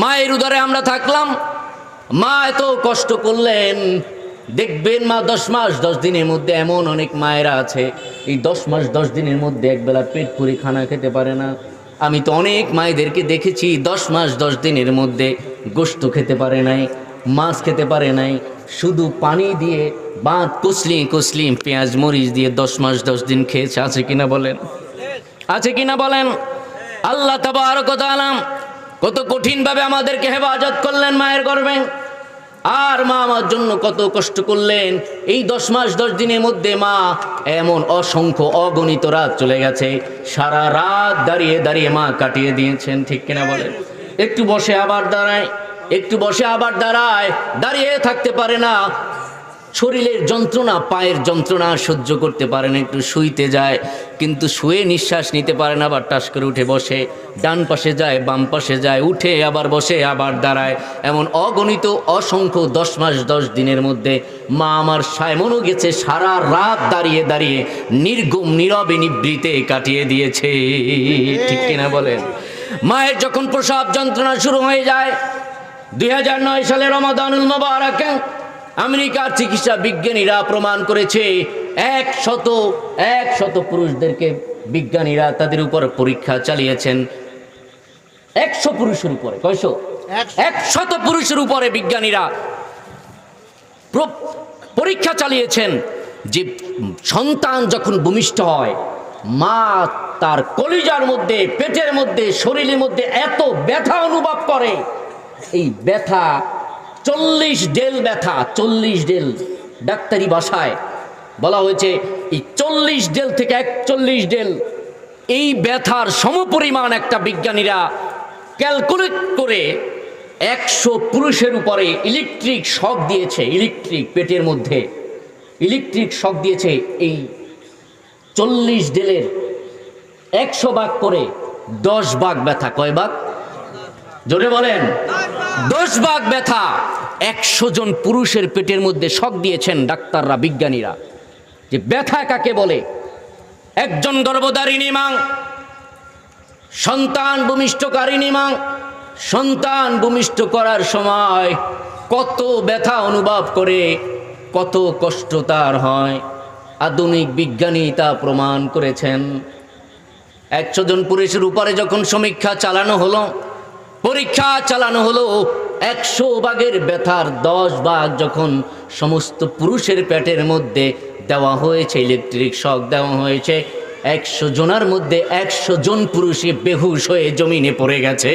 মায়ের উদরে আমরা থাকলাম, মা এত কষ্ট করলেন। দেখবেন মা 10 মাস 10 দিনের মধ্যে এমন অনেক মায়েরা আছে, এই 10 মাস 10 দিনের মধ্যে একবেলা পেট পুরি খানা খেতে পারে না। আমি তো অনেক মায়েদেরকে দেখেছি 10 মাস 10 দিনের মধ্যে গোশত খেতে পারে নাই, মাছ খেতে পারে নাই, শুধু পানি দিয়ে ভাত কসলি পেঁয়াজ মরিচ দিয়ে 10 মাস 10 দিন খেয়েছে। আছে কিনা বলেন? আছে কিনা বলেন? আল্লাহ তাবারক ওয়া তাআলা কত কঠিনভাবে আমাদেরকে হেফাজত করলেন মায়ের গর্ভে, আর মা আমার জন্য কত কষ্ট করলেন। এই 10 মাস 10 দিনের মধ্যে মা এমন অসংখ্য অগণিত রাত চলে গেছে, সারা রাত দাঁড়িয়ে দাঁড়িয়ে মা কাটিয়ে দিয়েছেন। ঠিক কিনা বলেন? একটু বসে আবার দাঁড়ায়, একটু বসে আবার দাঁড়ায়, দাঁড়িয়ে থাকতে পারে না, শরীরের যন্ত্রণা পায়ের যন্ত্রণা সহ্য করতে পারে না, একটু শুইতে যায়, কিন্তু শুয়ে নিঃশ্বাস নিতে পারে না, আবার টাস করে উঠে বসে, ডান পাশে যায় বাম পাশে যায়, উঠে আবার বসে আবার দাঁড়ায়। এমন অগণিত অসংখ্য 10 মাস 10 দিনের মধ্যে মা আমার এমনও গেছে সারা রাত দাঁড়িয়ে দাঁড়িয়ে নির্গুম নীরবে নিবৃতে কাটিয়ে দিয়েছে। ঠিক কিনা বলেন? মায়ের যখন প্রসব যন্ত্রণা শুরু হয়ে যায়, 2009 সালে রমাদানুল মুবারাকে আমেরিকার চিকিৎসা বিজ্ঞানীরা প্রমাণ করেছে 100 পুরুষদেরকে বিজ্ঞানীরা তাদের উপর পরীক্ষা চালিয়েছেন। 100 পুরুষের উপরে, কয়শো? 100 পুরুষের উপরে বিজ্ঞানীরা পরীক্ষা চালিয়েছেন যে সন্তান যখন ভূমিষ্ঠ হয়, মা তার কলিজার মধ্যে, পেটের মধ্যে, শরীরের মধ্যে এত ব্যথা অনুভব করে, এই ব্যথা 40 ডেল ব্যথা, 40 ডেল ডাক্তারি ভাষায় বলা হয়েছে, এই 40 ডেল থেকে 41 ডেল এই ব্যথার সমপরিমাণ একটা বিজ্ঞানীরা ক্যালকুলেট করে 100 পুরুষের উপরে ইলেকট্রিক শক দিয়েছে, ইলেকট্রিক পেটের মধ্যে ইলেকট্রিক শক দিয়েছে। এই 40 ডেলের 100 ভাগ করে 10 ভাগ ব্যথা। কয় ভাগ? জোরে বলেন। 10 ভাগ ব্যথা 100 জন পুরুষের পেটের মধ্যে শক দিয়েছেন ডাক্তাররা, বিজ্ঞানীরা, যে ব্যথা কাকে বলে। একজন গর্ভধারিণী মা, সন্তান ভূমিষ্ঠকারিণী মা, সন্তান ভূমিষ্ঠ করার সময় কত ব্যথা অনুভব করে, কত কষ্ট তার হয়, আধুনিক বিজ্ঞানী তা প্রমাণ করেছেন। 100 জন পুরুষের উপরে যখন সমীক্ষা চালানো হলো, পরীক্ষা চালানো হলো, 100 ভাগের ব্যথার 10 ভাগ যখন সমস্ত পুরুষের পেটের মধ্যে দেওয়া হয়েছে, ইলেকট্রিক শক দেওয়া হয়েছে, 100 জনের মধ্যে 100 জন পুরুষই বেহুশ হয়ে জমিনে পড়ে গেছে।